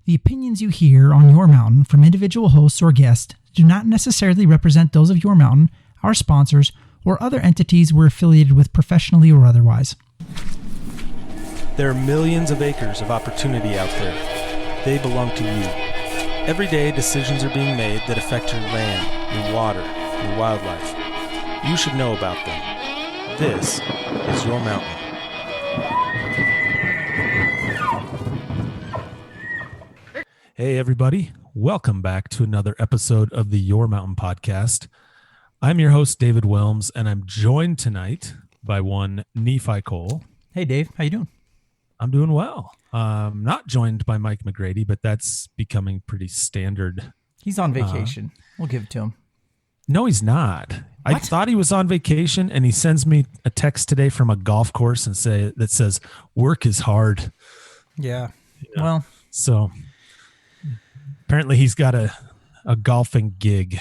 The opinions you hear on Your Mountain from individual hosts or guests do not necessarily represent those of Your Mountain, our sponsors, or other entities we're affiliated with professionally or otherwise. There are millions of acres of opportunity out there. They belong to you. Every day, decisions are being made that affect your land, your water, your wildlife. You should know about them. This is Your Mountain. Hey everybody, welcome back to another episode of the Your Mountain podcast. I'm your host, David Wilms, and I'm joined tonight by one Nephi Cole. Hey Dave, how you doing? I'm doing well. Not joined by Mike McGrady, but that's becoming pretty standard. He's on vacation. We'll give it to him. No, he's not. What? I thought he was on vacation, and he sends me a text today from a golf course that says, work is hard. Yeah. Well, so apparently he's got a golfing gig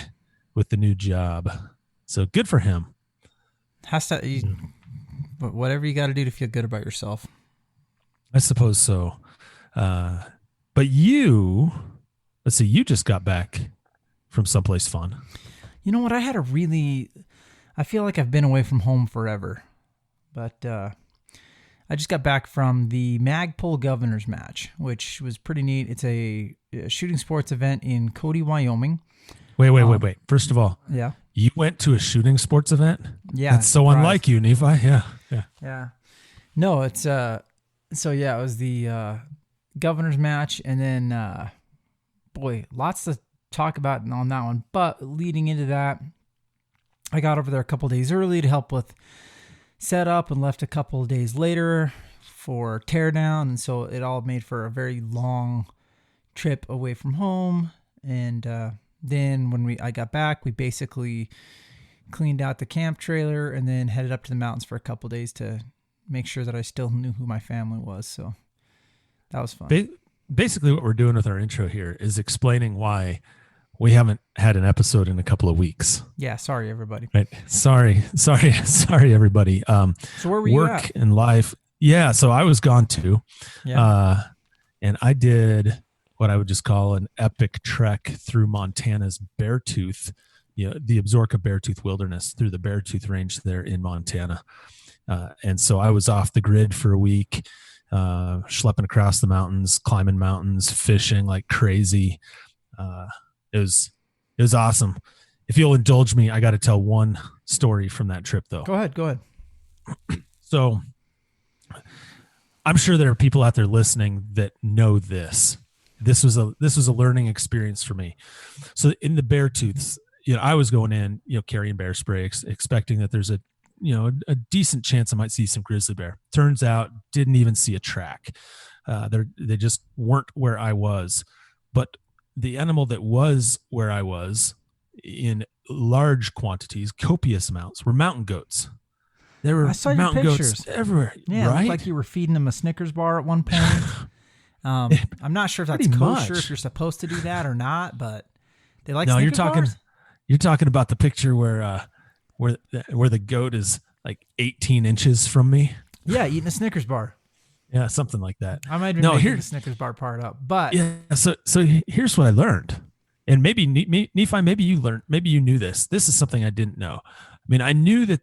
with the new job. So good for him. But whatever you got to do to feel good about yourself. I suppose so. But you just got back from someplace fun. You know what? I feel like I've been away from home forever. But I just got back from the Magpul Governors Match, which was pretty neat. It's a shooting sports event in Cody, Wyoming. Wait. First of all, yeah, you went to a shooting sports event? Yeah. That's so unlike you, Nephi. Yeah. No, it was the Governors Match, and then, lots to talk about on that one. But leading into that, I got over there a couple days early to help with setup and left a couple of days later for teardown, and so it all made for a very long trip away from home. And then when I got back, we basically cleaned out the camp trailer and then headed up to the mountains for a couple of days to make sure that I still knew who my family was. So that was fun. Basically what we're doing with our intro here is explaining why we haven't had an episode in a couple of weeks. Yeah. Sorry, everybody. Right. Sorry, everybody. So where were you at? Work and life. Yeah. So I was gone too. Yeah. And I did what I would just call an epic trek through Montana's Beartooth, the Absaroka Beartooth Wilderness, through the Beartooth Range there in Montana. And so I was off the grid for a week, schlepping across the mountains, climbing mountains, fishing like crazy. It was awesome. If you'll indulge me, I got to tell one story from that trip though. Go ahead. So I'm sure there are people out there listening that know this. This was a learning experience for me. So in the Beartooths, I was going in, carrying bear spray, expecting that there's a decent chance I might see some grizzly bear. Turns out, didn't even see a track. They just weren't where I was. But the animal that was where I was in large quantities, copious amounts, were mountain goats. There were mountain goats everywhere. Yeah, right? It looked like you were feeding them a Snickers bar at one point. I'm not sure if that's kosher, if you're supposed to do that or not, but they like Snickers bars? You're talking about the picture where the goat is like 18 inches from me. Yeah, eating a Snickers bar. Yeah, something like that. I might be making the Snickers bar part up, but yeah. So here's what I learned, and maybe Nephi, maybe you knew this. This is something I didn't know. I mean, I knew that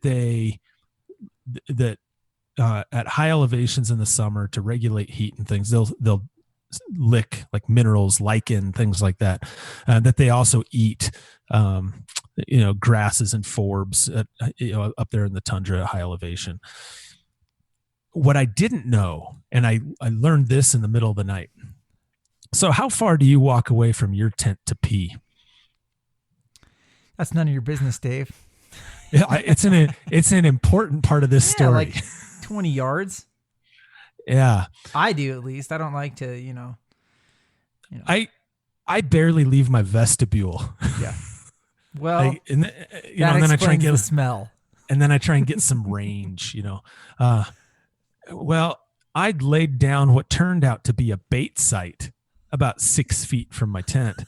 at high elevations in the summer to regulate heat and things, they'll lick like minerals, lichen, things like that. That they also eat, grasses and forbs, up there in the tundra at high elevation. What I didn't know, and I learned this in the middle of the night. So how far do you walk away from your tent to pee? That's none of your business, Dave. Yeah, it's an important part of this story. Like 20 yards. Yeah. I do, at least. I don't like to, I barely leave my vestibule. Yeah. Well, and then I try and get the smell. And then I try and get some range, Well, I'd laid down what turned out to be a bait site about 6 feet from my tent.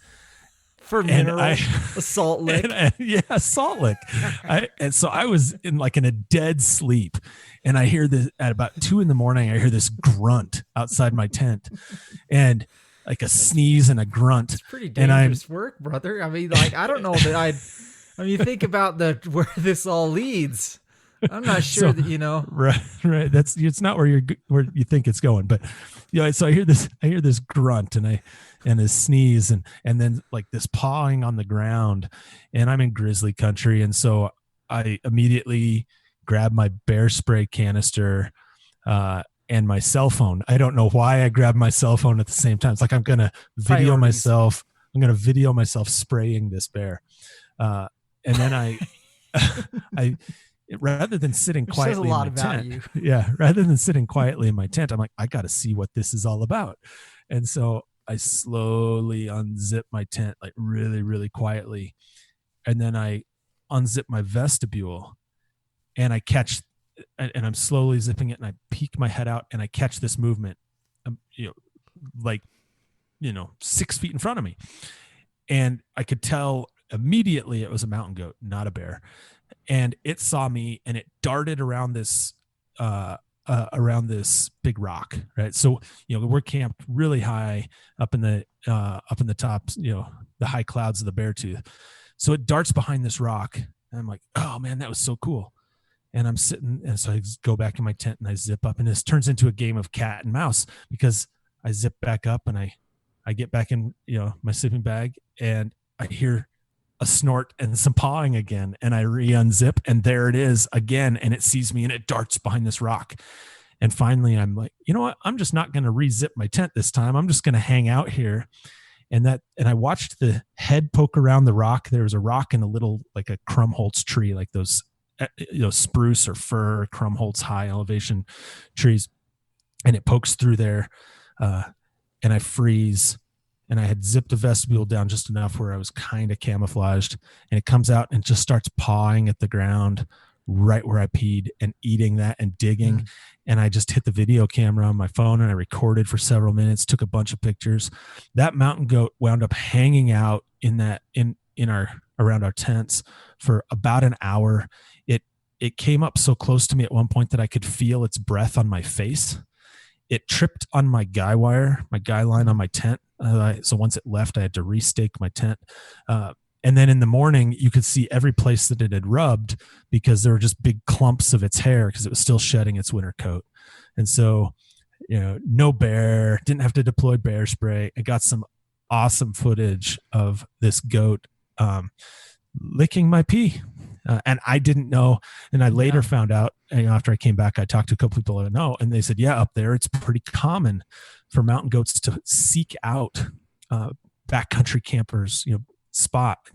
For minerals, a salt lick. A salt lick. And so I was in a dead sleep, and I hear this at about 2 a.m. I hear this grunt outside my tent, and like a sneeze and a grunt. It's pretty And dangerous work, brother. I mean, like, I don't know that I mean, think about where this all leads. I'm not sure that, Right. It's not where you think it's going, but so I hear this grunt and this sneeze and then like this pawing on the ground, and I'm in grizzly country. And so I immediately grab my bear spray canister, and my cell phone. I don't know why I grabbed my cell phone at the same time. It's like, I'm going to video myself. I'm going to video myself spraying this bear. And then I, rather than sitting quietly in my tent, rather than sitting quietly in my tent, I'm like, I got to see what this is all about. And so I slowly unzip my tent, like really, really quietly. And then I unzip my vestibule, and I'm slowly zipping it, and I peek my head out, and I catch this movement, 6 feet in front of me. And I could tell immediately it was a mountain goat, not a bear. And it saw me, and it darted around this big rock. Right. So, we're camped really high up in the top, the high clouds of the Beartooth. So it darts behind this rock, and I'm like, oh man, that was so cool. And I'm sitting, and so I go back in my tent and I zip up, and this turns into a game of cat and mouse, because I zip back up and I get back in, my sleeping bag, and I hear a snort and some pawing again, and I unzip, and there it is again, and it sees me, and it darts behind this rock. And finally I'm like, you know what? I'm just not going to re-zip my tent this time. I'm just going to hang out here. And I watched the head poke around the rock. There was a rock in a little, like a Krumholtz tree, like those, spruce or fir Krumholtz high elevation trees. And it pokes through there. And I freeze, and I had zipped the vestibule down just enough where I was kind of camouflaged, and it comes out and just starts pawing at the ground right where I peed and eating that and digging. Mm. And I just hit the video camera on my phone, and I recorded for several minutes, took a bunch of pictures. That mountain goat wound up hanging out around our tents for about an hour. It came up so close to me at one point that I could feel its breath on my face. It tripped on my guy line on my tent. So once it left, I had to restake my tent. And then in the morning, you could see every place that it had rubbed, because there were just big clumps of its hair, because it was still shedding its winter coat. And so, no bear, didn't have to deploy bear spray. I got some awesome footage of this goat licking my pee. And I didn't know. And I later found out, after I came back, I talked to a couple people I know, and they said, yeah, up there, it's pretty common for mountain goats to seek out backcountry campers,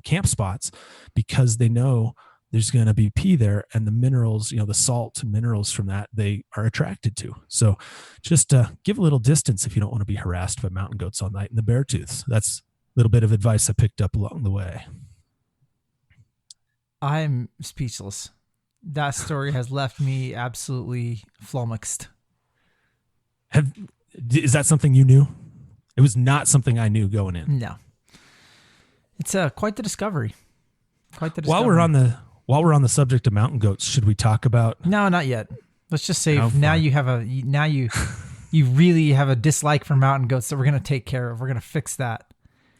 camp spots, because they know there's going to be pee there, and the minerals, the salt minerals from that, they are attracted to. So just give a little distance if you don't want to be harassed by mountain goats all night in the Beartooth. That's a little bit of advice I picked up along the way. I'm speechless. That story has left me absolutely flummoxed. Is that something you knew? It was not something I knew going in. No. It's quite the discovery. While we're on the subject of mountain goats, should we talk about? No, not yet. Let's just say now you really have a dislike for mountain goats that we're going to take care of. We're going to fix that.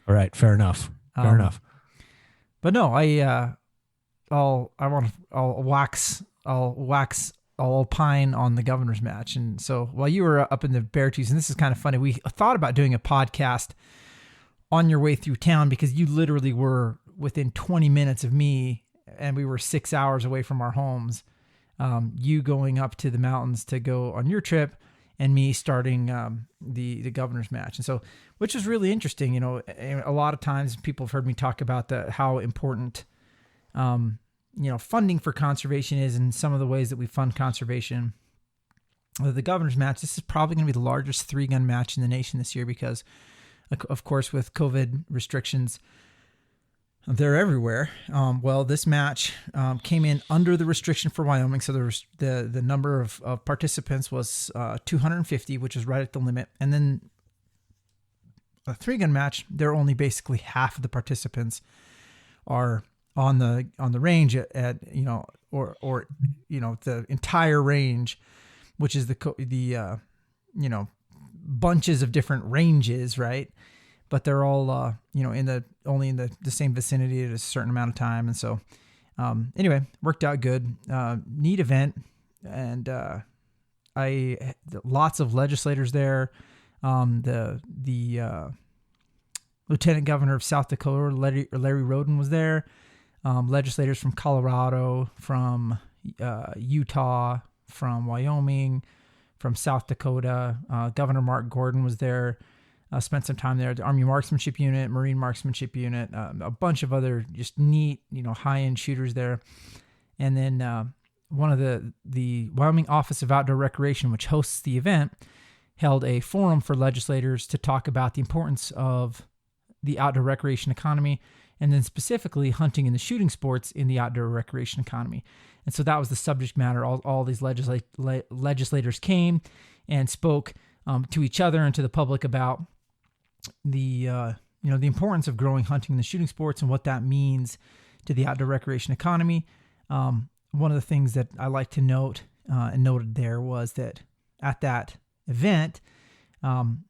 All right, fair enough. But no, I'll opine on the governor's match. And so while you were up in the Beartooth, and this is kind of funny, we thought about doing a podcast on your way through town, because you literally were within 20 minutes of me, and we were 6 hours away from our homes. You going up to the mountains to go on your trip, and me starting the governor's match. And so, which is really interesting. A lot of times people have heard me talk about how important funding for conservation is, and some of the ways that we fund conservation. The governor's match, this is probably going to be the largest 3-gun match in the nation this year, because of course with COVID restrictions, they're everywhere. This match came in under the restriction for Wyoming. So there was the number of participants was 250, which is right at the limit. And then a 3-gun match, they're only basically half of the participants are on the range at the entire range, which is the bunches of different ranges, right? But they're all, only in the same vicinity at a certain amount of time. And so, anyway, worked out good. Neat event. And, lots of legislators there. The Lieutenant Governor of South Dakota, Larry Roden, was there. Legislators from Colorado, from Utah, from Wyoming, from South Dakota. Governor Mark Gordon was there. Spent some time there. The Army Marksmanship Unit, Marine Marksmanship Unit, a bunch of other just neat, high-end shooters there. And then one of the Wyoming Office of Outdoor Recreation, which hosts the event, held a forum for legislators to talk about the importance of the outdoor recreation economy, and then specifically hunting and the shooting sports in the outdoor recreation economy. And so that was the subject matter. All these legislators came and spoke to each other and to the public about the importance of growing hunting and the shooting sports and what that means to the outdoor recreation economy. One of the things that I like to note and noted there was that at that event,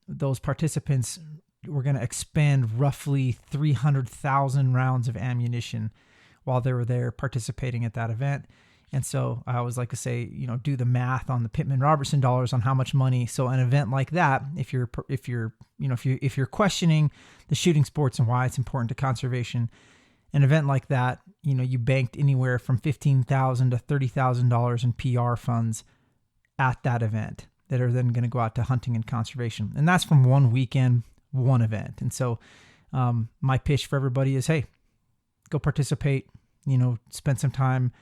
those participants were going to expend roughly 300,000 rounds of ammunition while they were there participating at that event. And so I always like to say, do the math on the Pittman-Robertson dollars on how much money. So an event like that, if you're questioning the shooting sports and why it's important to conservation, an event like that, you banked anywhere from $15,000 to $30,000 in PR funds at that event that are then going to go out to hunting and conservation. And that's from one weekend, one event. And so my pitch for everybody is, hey, go participate, spend some time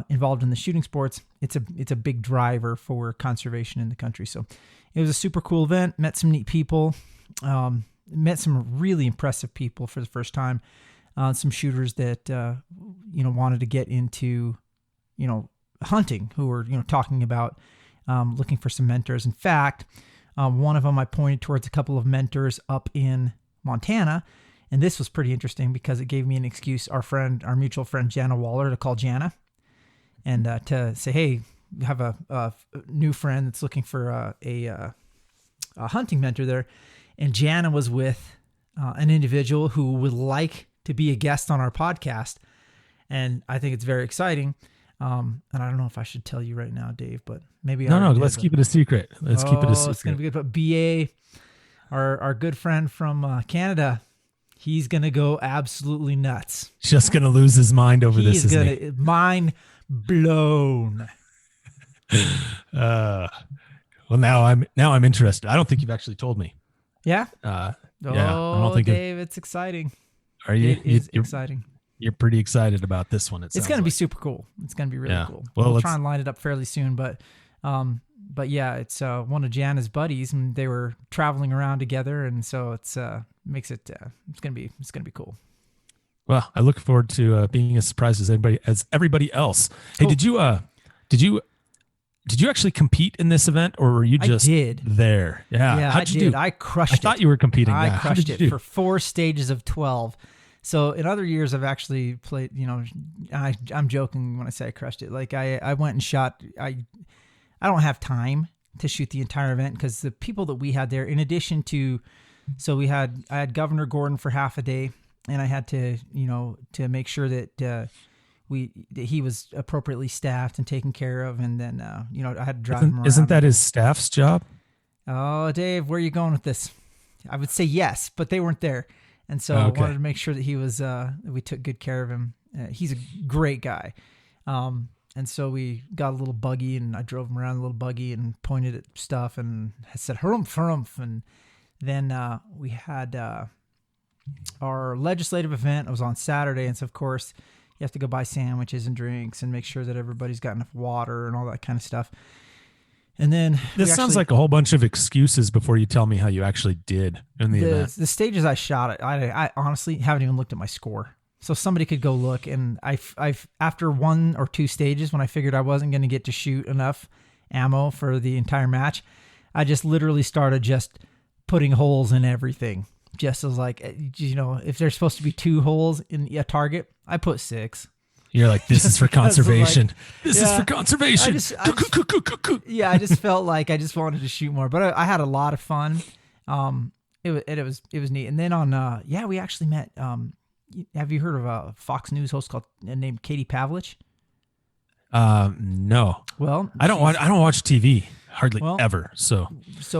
involved in the shooting sports. It's a big driver for conservation in the country. So it was a super cool event, met some neat people, met some really impressive people for the first time, some shooters that, wanted to get into, hunting, who were, talking about looking for some mentors. In fact, one of them I pointed towards a couple of mentors up in Montana. And this was pretty interesting because it gave me an excuse, our mutual friend Jana Waller, to call Jana and to say, hey, we have a new friend that's looking for a hunting mentor there. And Jana was with an individual who would like to be a guest on our podcast. And I think it's very exciting. And I don't know if I should tell you right now, Dave, but maybe let's keep it a secret. Let's keep it a secret. It's going to be good. But BA, our good friend from Canada, he's going to go absolutely nuts. Just going to lose his mind over this, isn't he? Mind blown. Well, now I'm interested. I don't think you've actually told me. Yeah? I don't think Dave, it's exciting. Are you? It is exciting. You're pretty excited about this one. It's going to be super cool. It's going to be really cool. Well, we'll try and line it up fairly soon, but yeah, it's one of Jana's buddies, and they were traveling around together, and so it's makes it it's going to be cool. Well, I look forward to being as surprised as everybody else. Cool. Hey, did you actually compete in this event, or were you just there? Yeah, How'd you do? I crushed it. I thought you were competing. I crushed it for 4 stages of 12. So in other years, I've actually played, I'm joking when I say I crushed it. Like I went and shot, I don't have time to shoot the entire event because the people that we had there, in addition to, I had Governor Gordon for half a day, and I had to, to make sure that he was appropriately staffed and taken care of. And then, I had to drive him around. Isn't that his staff's job? Oh, Dave, where are you going with this? I would say yes, but they weren't there. And so I wanted to make sure that he was, we took good care of him. He's a great guy. And so we got a little buggy, and I drove him around a little buggy and pointed at stuff and I said, harumph, harumph. And then we had our legislative event. It was on Saturday. And so, of course, you have to go buy sandwiches and drinks and make sure that everybody's got enough water and all that kind of stuff. And then this sounds like a whole bunch of excuses before you tell me how you actually did in the event. The stages I shot at, I honestly haven't even looked at my score. So somebody could go look. And I've after 1 or 2 stages, when I figured I wasn't going to get to shoot enough ammo for the entire match, I just literally started just putting holes in everything. Just as like, if there's supposed to be 2 holes in a target, I put 6. You're like, this is for conservation. This is yeah, for conservation. I just felt like I just wanted to shoot more, but I had a lot of fun. It was neat. And then on we actually met. Have you heard of a Fox News host named Katie Pavlich? No. Well, I don't watch TV hardly ever. So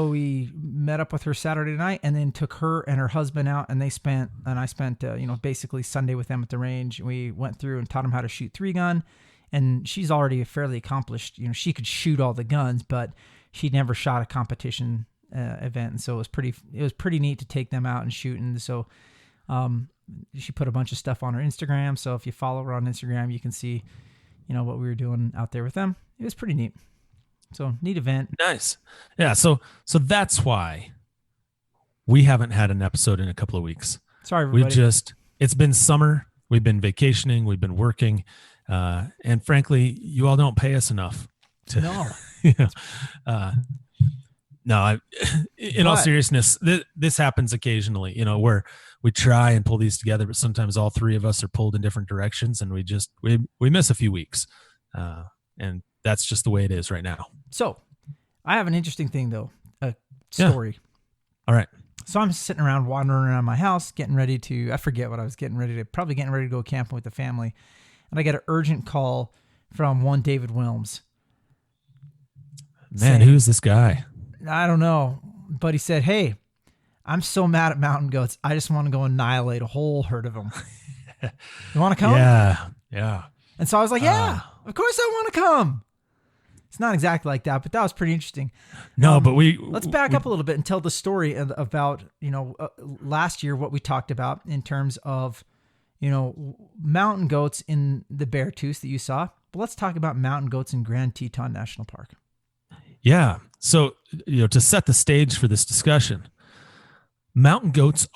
we met up with her Saturday night, and then took her and her husband out, and I spent basically Sunday with them at the range. We went through and taught them how to shoot 3-gun, and she's already a fairly accomplished. She could shoot all the guns, but she'd never shot a competition event, and so it was pretty neat to take them out and shoot. And so she put a bunch of stuff on her Instagram. So if you follow her on Instagram, you can see what we were doing out there with them. It was pretty neat. So neat event. Nice. Yeah. So that's why we haven't had an episode in a couple of weeks. Sorry, everybody. It's been summer. We've been vacationing. We've been working. And frankly, you all don't pay us enough to, no, in all seriousness, this happens occasionally, where we try and pull these together, but sometimes all three of us are pulled in different directions, and we miss a few weeks. And that's just the way it is right now. So I have an interesting thing though, a story. Yeah. All right. So I'm sitting around wandering around my house, I forget what I was getting ready to go camping with the family. And I get an urgent call from one David Wilms. Man, who's this guy? I don't know, but he said, "Hey, I'm so mad at mountain goats. I just want to go annihilate a whole herd of them. You want to come?" Yeah. And so I was like, "Yeah, of course I want to come." It's not exactly like that, but that was pretty interesting. No, but let's back up a little bit and tell the story about last year, what we talked about in terms of mountain goats in the Beartooth that you saw. But let's talk about mountain goats in Grand Teton National Park. Yeah. So, to set the stage for this discussion, mountain goats,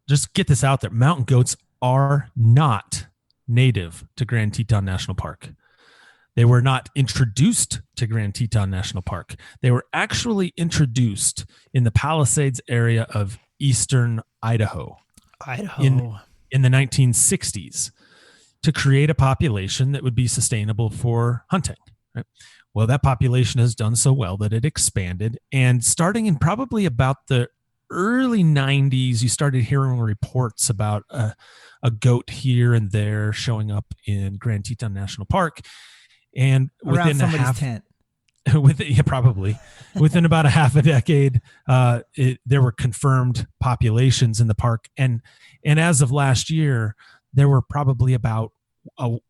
just get this out there. Mountain goats are not native to Grand Teton National Park. They were not introduced to Grand Teton National Park. They were actually introduced in the Palisades area of eastern Idaho. In the 1960s to create a population that would be sustainable for hunting. Right? Well, that population has done so well that it expanded, and starting in probably about the early 90s, you started hearing reports about a goat here and there showing up in Grand Teton National Park. And around somebody's tent. Probably within about a half a decade, there were confirmed populations in the park. And as of last year, there were probably about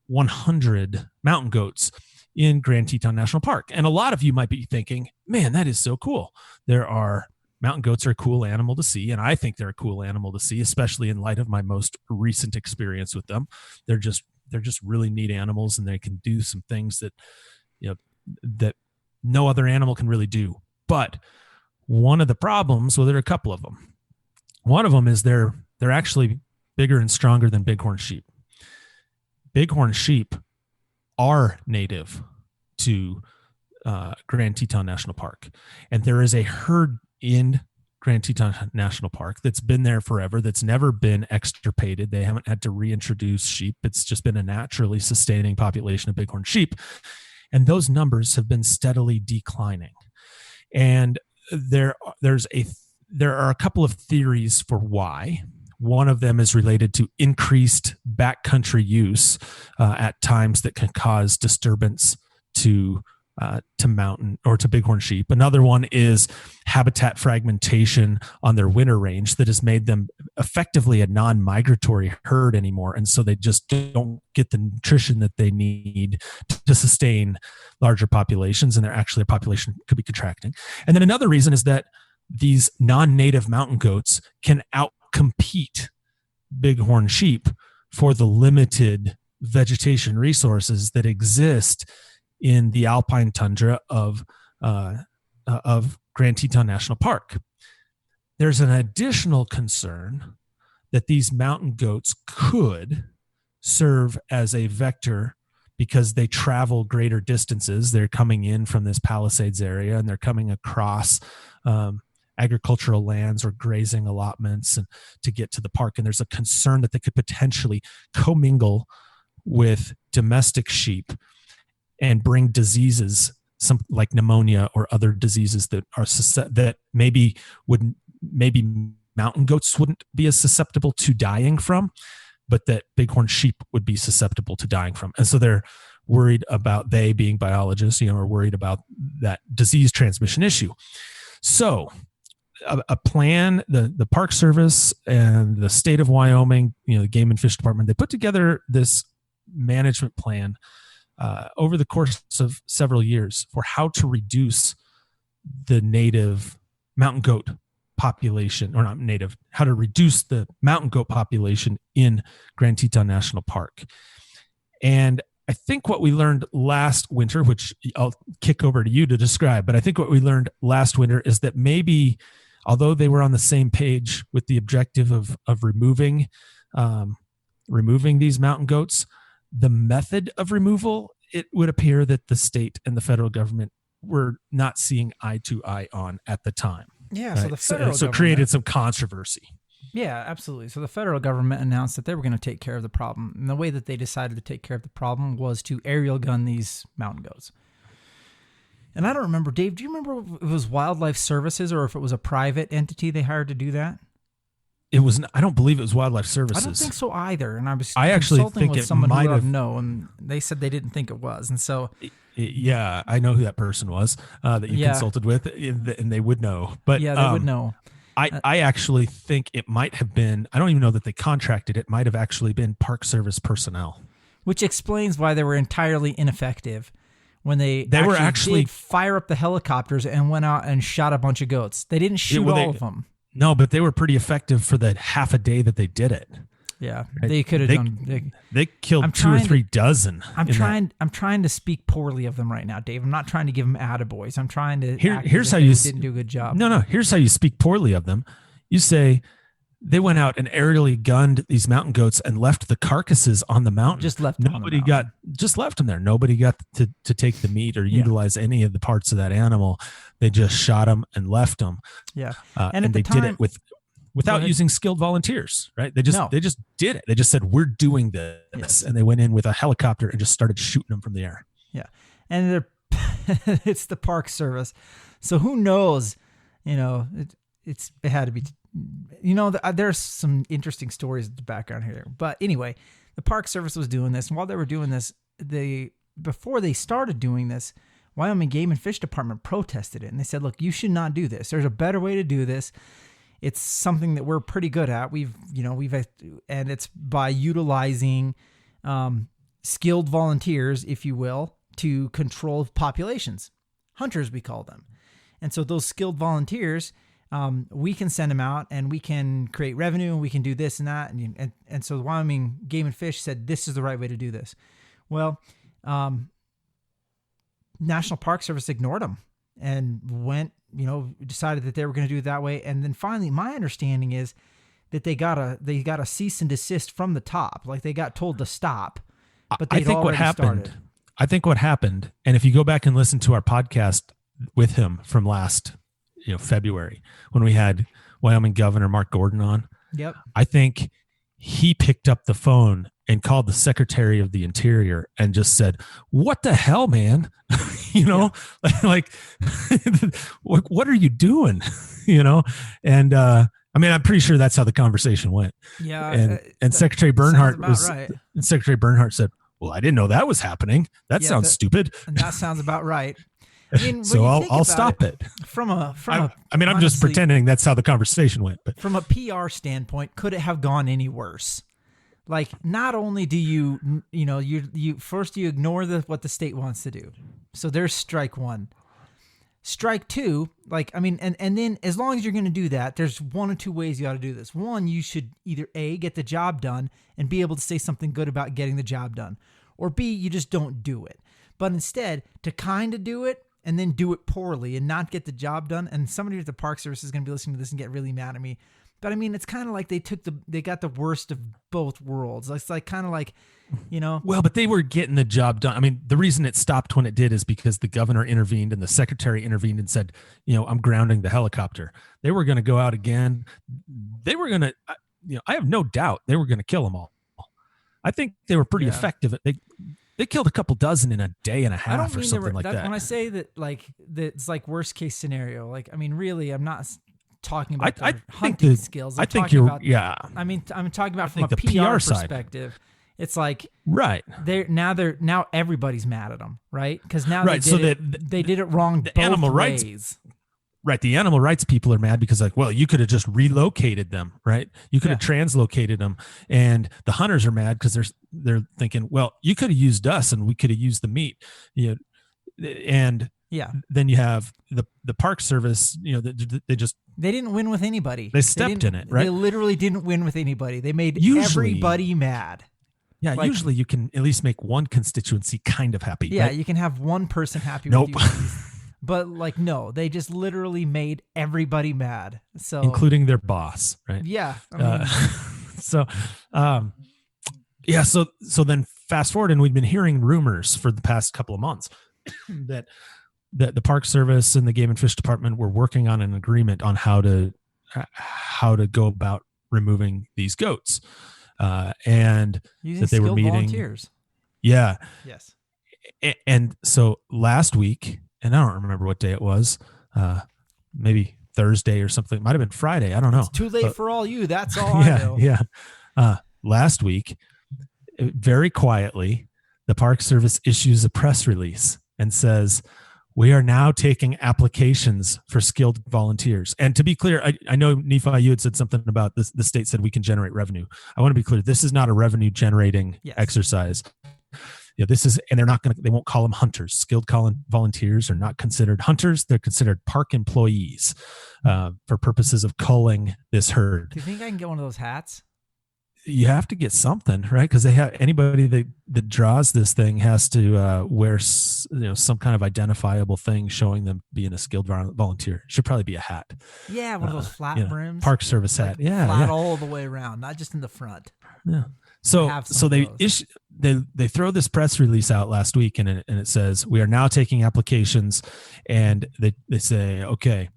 100 mountain goats in Grand Teton National Park. And a lot of you might be thinking, man, that is so cool. Mountain goats are a cool animal to see. And I think they're a cool animal to see, especially in light of my most recent experience with them. They're just really neat animals, and they can do some things that, that no other animal can really do. But one of the problems, there are a couple of them. One of them is they're actually bigger and stronger than bighorn sheep. Bighorn sheep are native to Grand Teton National Park. And there is a herd in Grand Teton National Park that's been there forever, that's never been extirpated. They haven't had to reintroduce sheep. It's just been a naturally sustaining population of bighorn sheep. And those numbers have been steadily declining. And there are a couple of theories for why. One of them is related to increased backcountry use at times that can cause disturbance to mountain or to bighorn sheep. Another one is habitat fragmentation on their winter range that has made them effectively a non-migratory herd anymore. And so they just don't get the nutrition that they need to sustain larger populations, and their population could be contracting. And then another reason is that these non-native mountain goats can outcompete bighorn sheep for the limited vegetation resources that exist in the alpine tundra of Grand Teton National Park. There's an additional concern that these mountain goats could serve as a vector because they travel greater distances. They're coming in from this Palisades area, and they're coming across agricultural lands or grazing allotments and to get to the park. And there's a concern that they could potentially commingle with domestic sheep and bring diseases, some like pneumonia or other diseases that are that maybe mountain goats wouldn't be as susceptible to dying from, but that bighorn sheep would be susceptible to dying from. And so they're worried about, they being biologists, are worried about that disease transmission issue. So a plan, the Park Service and the state of Wyoming, the Game and Fish Department, they put together this management plan over the course of several years for how to reduce the native mountain goat population, or not native, how to reduce the mountain goat population in Grand Teton National Park. And I think what we learned last winter, which I'll kick over to you to describe, but I think what we learned last winter is that maybe, although they were on the same page with the objective of removing these mountain goats, the method of removal, it would appear that the state and the federal government were not seeing eye to eye on at the time. Yeah, right? so the federal so created some controversy. Yeah, absolutely. So the federal government announced that they were going to take care of the problem. And the way that they decided to take care of the problem was to aerial gun these mountain goats. And I don't remember, Dave, do you remember if it was Wildlife Services or if it was a private entity they hired to do that? It was. I don't believe it was Wildlife Services. I don't think so either. And I actually think with it someone might who have. know, and they said they didn't think it was. And so, yeah, I know who that person was that you consulted with, and they would know. But yeah, they would know. I actually think it might have been. I don't even know that they contracted. It might have actually been Park Service personnel, which explains why they were entirely ineffective when they were actually did fire up the helicopters and went out and shot a bunch of goats. They didn't shoot all of them. No, but they were pretty effective for the half a day that they did it. Yeah, they could have done. They killed 2 or 3 dozen. I'm trying to speak poorly of them right now, Dave. I'm not trying to give them attaboys. I'm trying to. Here's how you didn't do a good job. No. Here's how you speak poorly of them. You say they went out and aerially gunned these mountain goats and left the carcasses on the mountain. Just left. Just left them there. Nobody got to take the meat or utilize any of the parts of that animal. They just shot them and left them. Yeah, and they did it without using skilled volunteers, right? They just did it. They just said, "We're doing this," and they went in with a helicopter and just started shooting them from the air. Yeah, and it's the Park Service, so who knows? It had to be. There's some interesting stories in the background here, but anyway, the Park Service was doing this, and while they were doing this, before they started doing this, Wyoming Game and Fish Department protested it, and they said, "Look, you should not do this. There's a better way to do this. It's something that we're pretty good at. And it's by utilizing skilled volunteers, if you will, to control populations. Hunters, we call them. And so those skilled volunteers, we can send them out and we can create revenue and we can do this and that. And so the Wyoming Game and Fish said, this is the right way to do this. Well, National Park Service ignored them and decided that they were going to do it that way. And then finally, my understanding is that they got a cease and desist from the top. Like they got told to stop, but I think what happened, and if you go back and listen to our podcast with him from last, February, when we had Wyoming Governor Mark Gordon on, yep, I think he picked up the phone and called the Secretary of the Interior and just said, "What the hell, man?" Like, what are you doing? And I'm pretty sure that's how the conversation went. Yeah. And Secretary Bernhardt Secretary Bernhardt said, "Well, I didn't know that was happening. That sounds stupid." And that sounds about right. So I'll stop it. I'm just pretending that's how the conversation went. But from a PR standpoint, could it have gone any worse? Like, not only do you first you ignore what the state wants to do. So there's strike one. Strike two, and then as long as you're going to do that, there's one or two ways you ought to do this. One, you should either A, get the job done and be able to say something good about getting the job done, or B, you just don't do it. But instead, to kind of do it and then do it poorly and not get the job done, and somebody at the Park Service is going to be listening to this and get really mad at me. But it's kind of like they got the worst of both worlds. It's like kind of like, Well, but they were getting the job done. The reason it stopped when it did is because the governor intervened and the secretary intervened and said, "I'm grounding the helicopter." They were going to go out again. They were going to, I have no doubt they were going to kill them all. I think they were pretty effective. They killed a couple dozen in a day and a half or something like that. When I say that, like, it's like worst case scenario, like, I mean, really, I'm not talking about their hunting skills. I'm talking about from a PR perspective. Side. It's like now everybody's mad at them, right? Because now they did it wrong both ways. Right. The animal rights people are mad because, like, well, you could have just relocated them, right? You could have translocated them. And the hunters are mad because they're thinking, well, you could have used us and we could have used the meat. You know, and then you have the Park Service, you know, they didn't win with anybody. They stepped in it, right? They literally didn't win with anybody. They made everybody mad. Yeah, like, usually you can at least make one constituency kind of happy. Yeah, right? You can have one person happy with you. But like, no, they just literally made everybody mad. So including their boss, right? Yeah. I mean, so then fast forward, and we've been hearing rumors for the past couple of months that the Park Service and the Game and Fish Department were working on an agreement on how to go about removing these goats, and using that they were meeting volunteers. Yeah. Yes. And so last week, and I don't remember what day it was, maybe Thursday or something. It might have been Friday. I don't know. It's too late for all you. That's all I know. Yeah. Last week, very quietly, the Park Service issues a press release and says, we are now taking applications for skilled volunteers. And to be clear, I know, Nephi, you had said something about this. The state said we can generate revenue. I want to be clear. This is not a revenue generating exercise. Yeah, and they won't call them hunters. Skilled volunteers are not considered hunters. They're considered park employees for purposes of culling this herd. Do you think I can get one of those hats? You have to get something, right? Because anybody that draws this thing has to wear some kind of identifiable thing showing them being a skilled volunteer. It should probably be a hat. Yeah, one of those flat brims. Park Service hat. Yeah, flat all the way around, not just in the front. Yeah. So they throw this press release out last week, and it says, we are now taking applications, and they say, okay,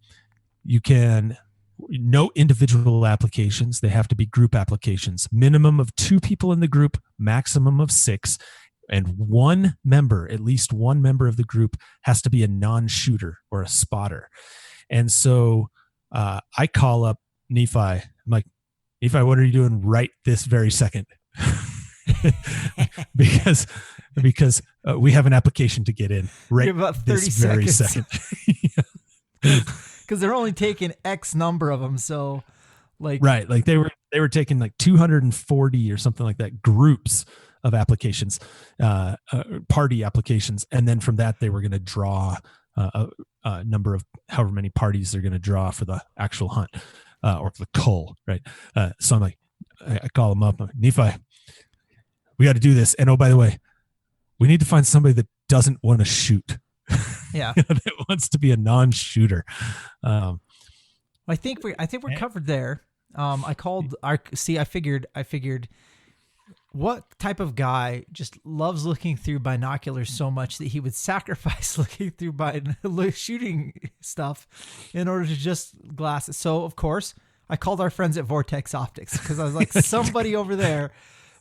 you can. No individual applications. They have to be group applications. Minimum of 2 people in the group, maximum of 6, and at least one member of the group has to be a non-shooter or a spotter. And so I call up Nephi. I'm like, Nephi, what are you doing right this very second? because we have an application to get in right about 30 this very second. Because they're only taking X number of them, so like they were taking like 240 or something like that groups of applications, party applications, and then from that they were going to draw a number of however many parties they're going to draw for the actual hunt or for the cull, right? So I'm like, I call them up, Nephi, we got to do this, and oh, by the way, we need to find somebody that doesn't want to shoot. Yeah, that wants to be a non-shooter. I think we're covered there. I figured what type of guy just loves looking through binoculars so much that he would sacrifice looking through shooting stuff in order to just glass it. So of course I called our friends at Vortex Optics because I was like, somebody over there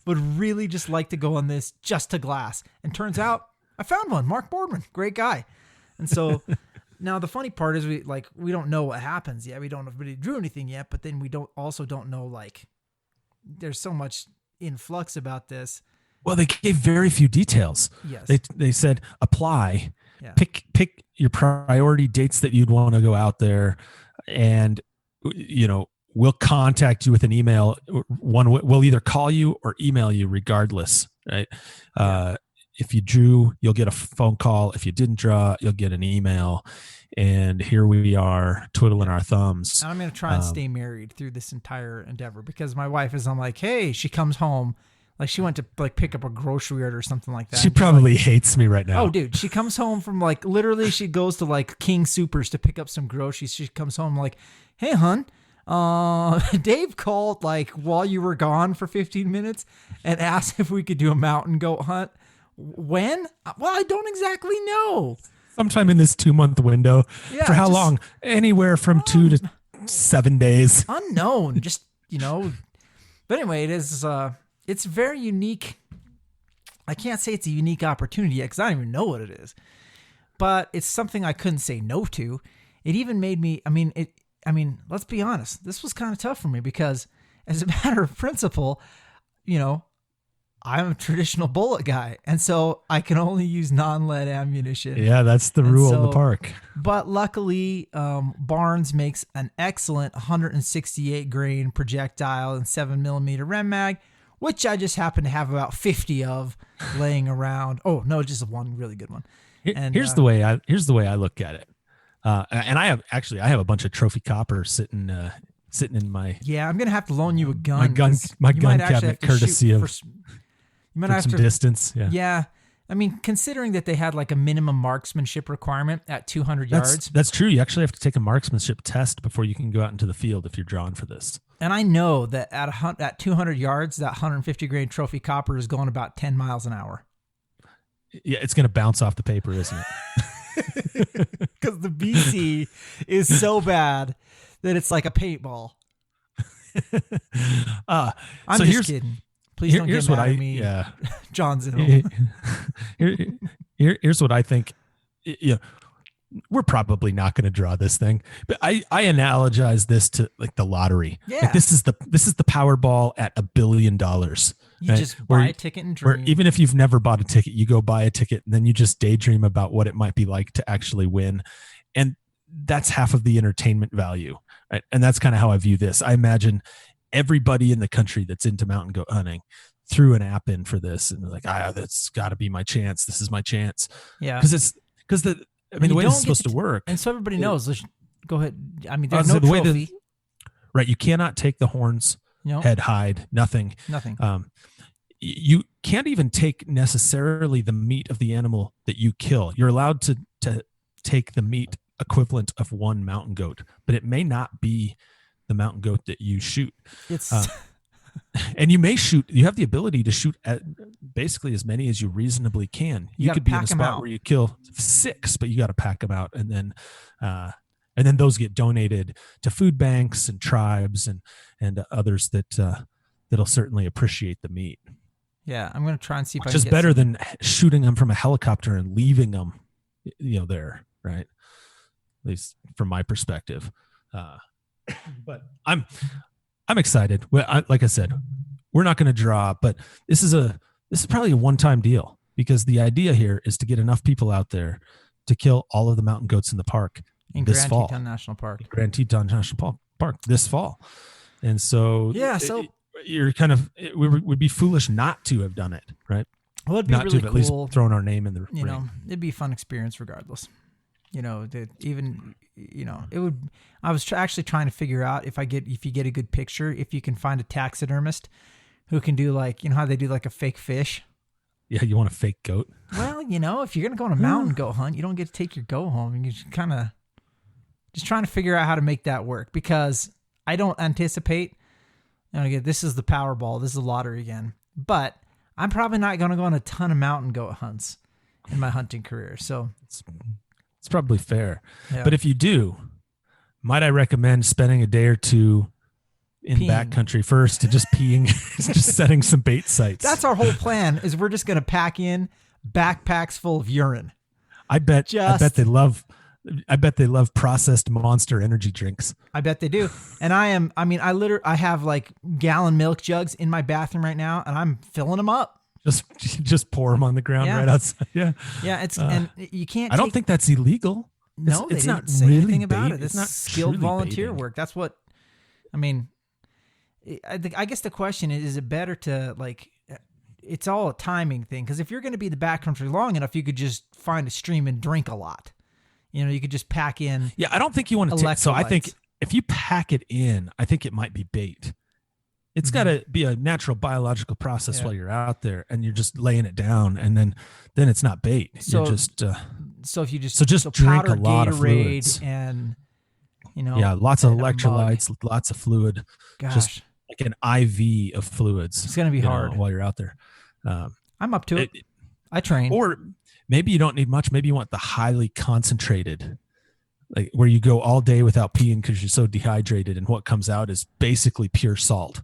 would really just like to go on this just to glass. And turns out I found one, Mark Boardman, great guy. And so now the funny part is we don't know what happens yet. We don't really drew anything yet, but then we don't know, like, there's so much in flux about this. Well, they gave very few details. Yes. They said apply, pick your priority dates that you'd want to go out there, and we'll contact you with an email. We'll either call you or email you regardless, right? If you drew, you'll get a phone call. If you didn't draw, you'll get an email. And here we are twiddling our thumbs. And I'm going to try and stay married through this entire endeavor because my wife is, I'm like, hey, she comes home. Like she went to like pick up a grocery order or something like that. She probably hates me right now. Oh, dude. She comes home from like, literally she goes to like King Supers to pick up some groceries. She comes home like, hey, hun, Dave called like while you were gone for 15 minutes and asked if we could do a mountain goat hunt. When? Well, I don't exactly know. Sometime in this 2-month window. Yeah, for how long? Anywhere from 2 to 7 days. Unknown. Just, But anyway, it's it's very unique. I can't say it's a unique opportunity yet because I don't even know what it is, but it's something I couldn't say no to. It even made me, let's be honest. This was kind of tough for me because as a matter of principle, I'm a traditional bullet guy. And so I can only use non-lead ammunition. Yeah, that's the rule in the park. But luckily, Barnes makes an excellent 168 grain projectile and 7mm Rem mag, which I just happen to have about 50 of laying around. Oh no, just one really good one. And here's the way I look at it. And I have a bunch of trophy copper sitting in my. Yeah, I'm gonna have to loan you a gun. My gun cabinet, courtesy of. You might have some to distance. Yeah. Yeah. I mean, considering that they had like a minimum marksmanship requirement at 200 yards. That's true. You actually have to take a marksmanship test before you can go out into the field if you're drawn for this. And I know that at 200 yards, that 150 grain trophy copper is going about 10 miles an hour. Yeah, it's going to bounce off the paper, isn't it? Because the BC is so bad that it's like a paintball. I'm just kidding. Please don't get mad at me. Yeah. John's in home. Here's what I think. We're probably not going to draw this thing, but I analogize this to like the lottery. Yeah. Like this is the Powerball at $1 billion. You just buy a ticket and dream. Where even if you've never bought a ticket, you go buy a ticket and then you just daydream about what it might be like to actually win. And that's half of the entertainment value. Right? And that's kind of how I view this. I imagine everybody in the country that's into mountain goat hunting threw an app in for this and they're like, that's got to be my chance. This is my chance. Yeah. Because the way it's supposed to work. And so everybody knows. Go ahead. I mean, there's no trophy. Right. You cannot take the horns, head, hide, nothing. You can't even take necessarily the meat of the animal that you kill. You're allowed to take the meat equivalent of one mountain goat, but it may not be the mountain goat that you shoot. And you may shoot, you have the ability to shoot at basically as many as you reasonably can. You could be in a spot where you kill 6, but you got to pack them out. And then those get donated to food banks and tribes and others that'll certainly appreciate the meat. Yeah. I'm going to try and see if I can get better than shooting them from a helicopter and leaving them, there. Right. At least from my perspective. But I'm excited. Well, like I said, we're not going to draw, but this is probably a one-time deal because the idea here is to get enough people out there to kill all of the mountain goats in the park this fall. Grand Teton National Park. Grand Teton National Park this fall. And so you're kind of, it would be foolish not to have done it, right? Well, it'd be not really to have cool. At least thrown our name in the ring. It'd be a fun experience regardless. It would. I was actually trying to figure out if you get a good picture, if you can find a taxidermist who can do how they do like a fake fish. Yeah, you want a fake goat? Well, if you're gonna go on a mountain goat hunt, you don't get to take your goat home. You just kind of just trying to figure out how to make that work because I don't anticipate. Again, this is the Powerball. This is the lottery again, but I'm probably not gonna go on a ton of mountain goat hunts in my hunting career. So. It's probably fair. Yeah. But if you do, might I recommend spending a day or two in backcountry first to just peeing, just setting some bait sites. That's our whole plan is we're just going to pack in backpacks full of urine. I bet they love processed Monster energy drinks. I bet they do. And I have like gallon milk jugs in my bathroom right now and I'm filling them up. Just pour them on the ground right outside. Yeah. Yeah. And you can't. I don't think that's illegal. No, it's they not didn't say really anything about it. It's not skilled volunteer baiting. Work. That's what. I guess the question is it better to it's all a timing thing because if you're going to be the backcountry long enough, you could just find a stream and drink a lot. You could just pack in. Yeah, I don't think you want to. So I think if you pack it in, I think it might be bait. It's got to be a natural biological process while you're out there and you're just laying it down and then it's not bait. So, you're just if you just drink a lot of fluids and lots of electrolytes, lots of fluid. Gosh. Just like an IV of fluids. It's going to be hard while you're out there. I'm up to it. I train. Or maybe you don't need much. Maybe you want the highly concentrated, like where you go all day without peeing because you're so dehydrated and what comes out is basically pure salt.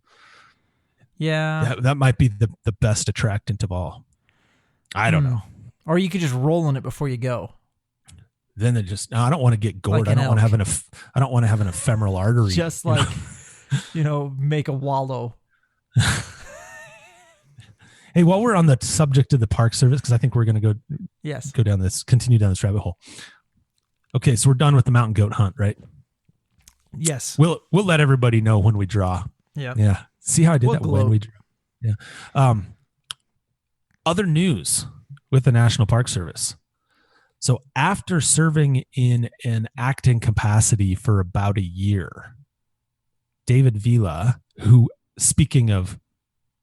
Yeah. That might be the best attractant of all. I don't know. Or you could just roll in it before you go. Then they just, no, I don't want to get gored. Like I don't want to have an ephemeral artery. Just like, make a wallow. Hey, while we're on the subject of the Park Service, because I think we're going to continue down this rabbit hole. Okay, so we're done with the mountain goat hunt, right? Yes. We'll let everybody know when we draw. Yeah. Yeah. See how I did that gloat. when we draw. Yeah. Other news with the National Park Service. So after serving in an acting capacity for about a year, David Vila, who, speaking of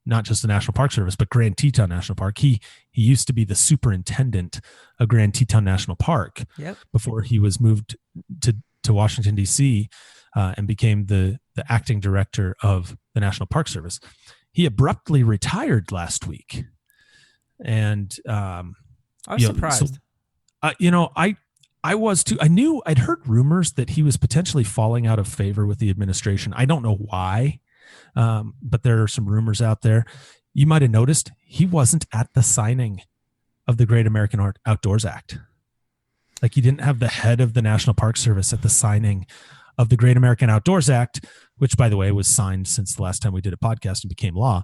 not just the National Park Service, but Grand Teton National Park, he used to be the superintendent of Grand Teton National Park before he was moved to Washington, D.C., and became the acting director of the National Park Service. He abruptly retired last week. And I was surprised. I was too. I'd heard rumors that he was potentially falling out of favor with the administration. I don't know why, but there are some rumors out there. You might have noticed he wasn't at the signing of the Great American Outdoors Act. Like, he didn't have the head of the National Park Service at the signing of the Great American Outdoors Act, which, by the way, was signed since the last time we did a podcast and became law.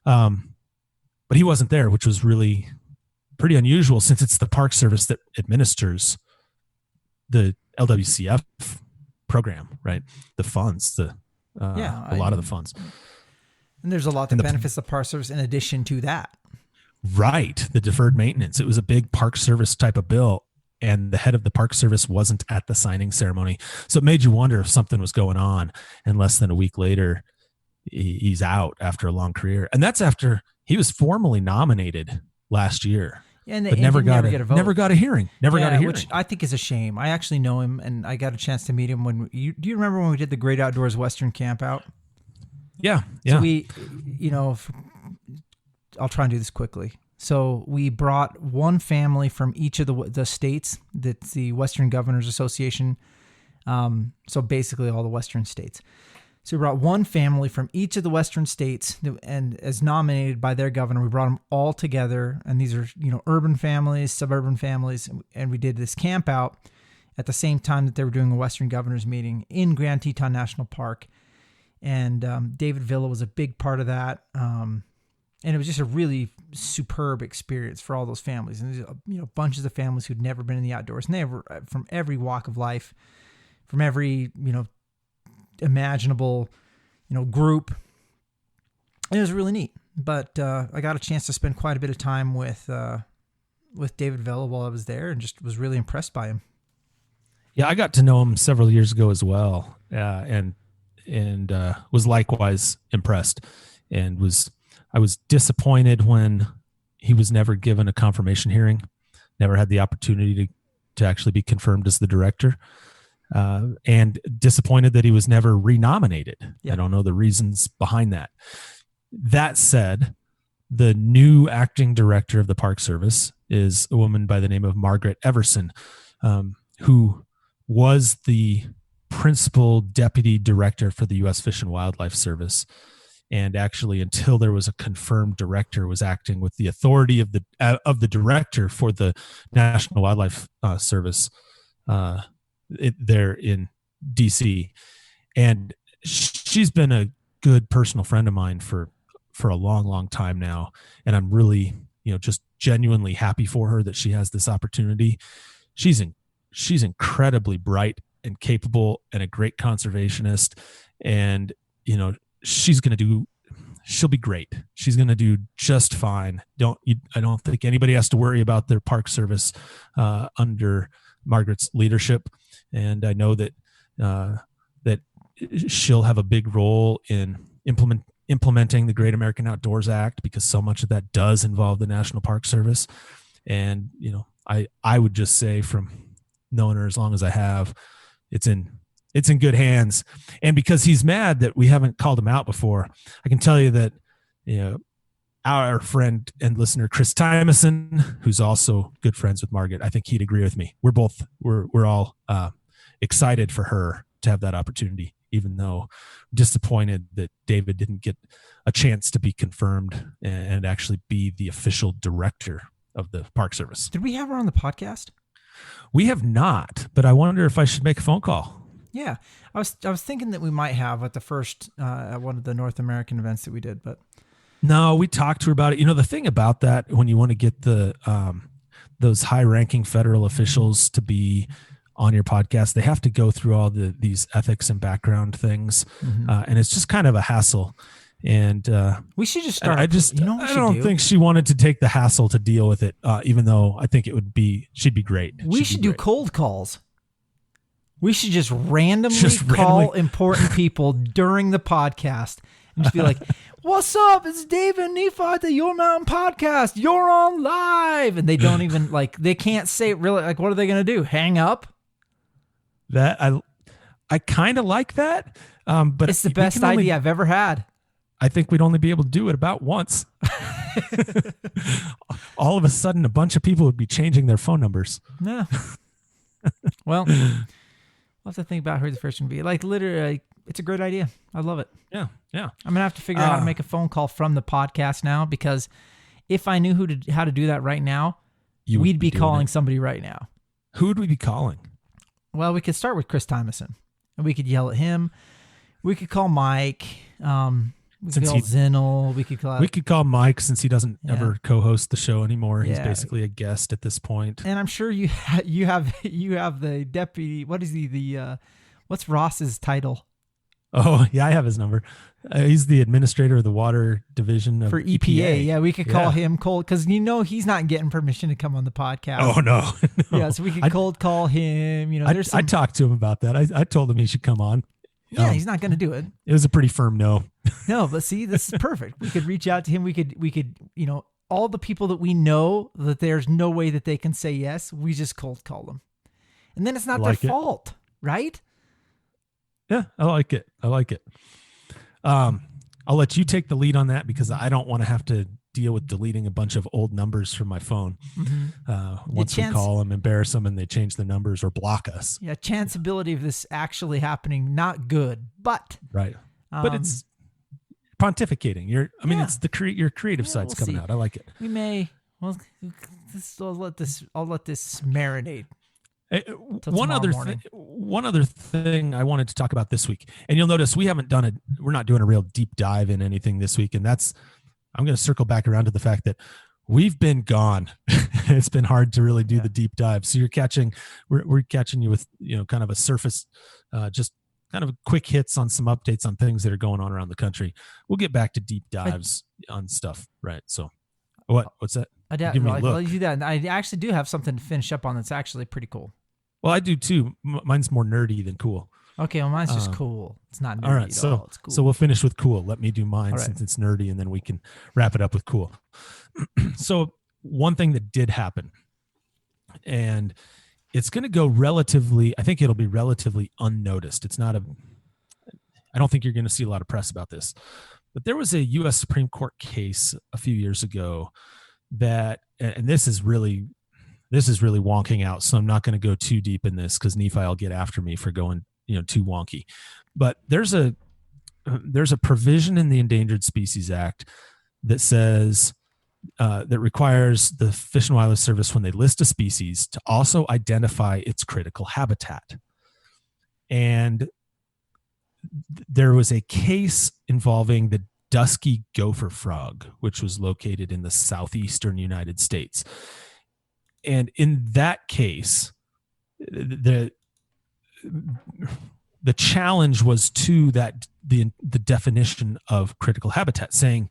But he wasn't there, which was really pretty unusual, since it's the Park Service that administers the LWCF program, right? The funds, a lot of the funds. And there's a lot that benefits the Park Service in addition to that. Right. The deferred maintenance. It was a big Park Service type of bill, and the head of the Park Service wasn't at the signing ceremony. So it made you wonder if something was going on, and less than a week later, he's out after a long career. And that's after he was formally nominated last year. Yeah, but never got a hearing. Never got a hearing. Which I think is a shame. I actually know him, and I got a chance to meet him do you remember when we did the Great Outdoors Western Camp out? Yeah. So we, I'll try and do this quickly. So we brought one family from each of the states that's the Western Governors Association. So basically all the Western states. So we brought one family from each of the Western states, and as nominated by their governor, we brought them all together. And these are, urban families, suburban families. And we did this camp out at the same time that they were doing a Western Governors meeting in Grand Teton National Park. And David Villa was a big part of that. And it was just a really superb experience for all those families. And bunches of families who'd never been in the outdoors, and they were from every walk of life, from every, imaginable, group. And it was really neat. But I got a chance to spend quite a bit of time with David Villa while I was there, and just was really impressed by him. Yeah, I got to know him several years ago as well, and was likewise impressed, and I was disappointed when he was never given a confirmation hearing, never had the opportunity to actually be confirmed as the director. And disappointed that he was never renominated. Yeah. I don't know the reasons behind that. That said, the new acting director of the Park Service is a woman by the name of Margaret Everson, who was the principal deputy director for the U.S. Fish and Wildlife Service. And actually, until there was a confirmed director, was acting with the authority of the director for the National Wildlife Service there in DC. And she's been a good personal friend of mine for a long time now, and I'm really just genuinely happy for her that she has this opportunity. She's incredibly bright and capable, and a great conservationist, and she'll be great. She's going to do just fine. I don't think anybody has to worry about their Park Service under Margaret's leadership. And I know that she'll have a big role in implementing the Great American Outdoors Act, because so much of that does involve the National Park Service. And I would just say, from knowing her as long as I have, it's in good hands. And because he's mad that we haven't called him out before, I can tell you that our friend and listener Chris Tymason, who's also good friends with Margaret, I think he'd agree with me. We're all excited for her to have that opportunity. even though disappointed that David didn't get a chance to be confirmed and actually be the official director of the Park Service. Did we have her on the podcast? We have not, but I wonder if I should make a phone call. Yeah, I was thinking that we might have at the first at one of the North American events that we did, but no, we talked to her about it. The thing about that, when you want to get the those high-ranking federal officials to be on your podcast, they have to go through all these ethics and background things, and it's just kind of a hassle. And we should just start. I don't think she wanted to take the hassle to deal with it, even though I think she'd be great. We should do cold calls. We should just randomly call important people during the podcast and just be like, "What's up? It's Dave and Nephi at the Your Mountain Podcast. You're on live." And they don't even they can't say it really. Like, what are they going to do? Hang up? That I kind of like that. But it's the best idea I've ever had. I think we'd only be able to do it about once. All of a sudden, a bunch of people would be changing their phone numbers. Yeah. Well, we'll have to think about who the first one would be. Like, literally, it's a great idea. I love it. Yeah. I'm going to have to figure out how to make a phone call from the podcast now, because if I knew how to do that right now, we'd be calling somebody right now. Who would we be calling? Well, we could start with Chris Tymason, and we could yell at him. We could call Mike. We could call Zinnel. We could call Mike, since he doesn't ever co-host the show anymore. He's basically a guest at this point. And I'm sure you have the deputy. What is what's Ross's title? Oh yeah, I have his number. He's the administrator of the water division of for EPA. Yeah, we could call him cold, because he's not getting permission to come on the podcast. Oh no. Yeah, so we could cold call him. I talked to him about that. I told him he should come on. Yeah, he's not going to do it. It was a pretty firm no. No, but see, this is perfect. We could reach out to him. We could, all the people that we know that there's no way that they can say yes, we just cold call them. And then it's not their fault, right? Yeah, I like it. I'll let you take the lead on that, because I don't want to have to deal with deleting a bunch of old numbers from my phone. Once we call them, embarrass them, and they change the numbers or block us. Yeah, chanceability of this actually happening, not good, but right. But it's pontificating. It's your creative side's coming out. I like it. We may. Well, I'll let this marinate. One other thing I wanted to talk about this week, and you'll notice we're not doing a real deep dive in anything this week, and I'm going to circle back around to the fact that we've been gone. It's been hard to really do the deep dive. So we're catching you with, kind of a surface, just kind of quick hits on some updates on things that are going on around the country. We'll get back to deep dives on stuff. Right. So what's that? Well, you do that. I actually do have something to finish up on that's actually pretty cool. Well, I do too. Mine's more nerdy than cool. Okay, well, mine's just cool. It's not nerdy all right, at all. It's cool. So we'll finish with cool. Let me do mine since it's nerdy, and then we can wrap it up with cool. So one thing that did happen, and it's going to go I think it'll be relatively unnoticed. I don't think you're going to see a lot of press about this, but there was a U.S. Supreme Court case a few years ago that, and this is really wonking out, so I'm not going to go too deep in this, because Nephi will get after me for going too wonky. But there's a provision in the Endangered Species Act that says that requires the Fish and Wildlife Service, when they list a species, to also identify its critical habitat. And there was a case involving the dusky gopher frog, which was located in the southeastern United States. And in that case, the challenge was to the definition of critical habitat, saying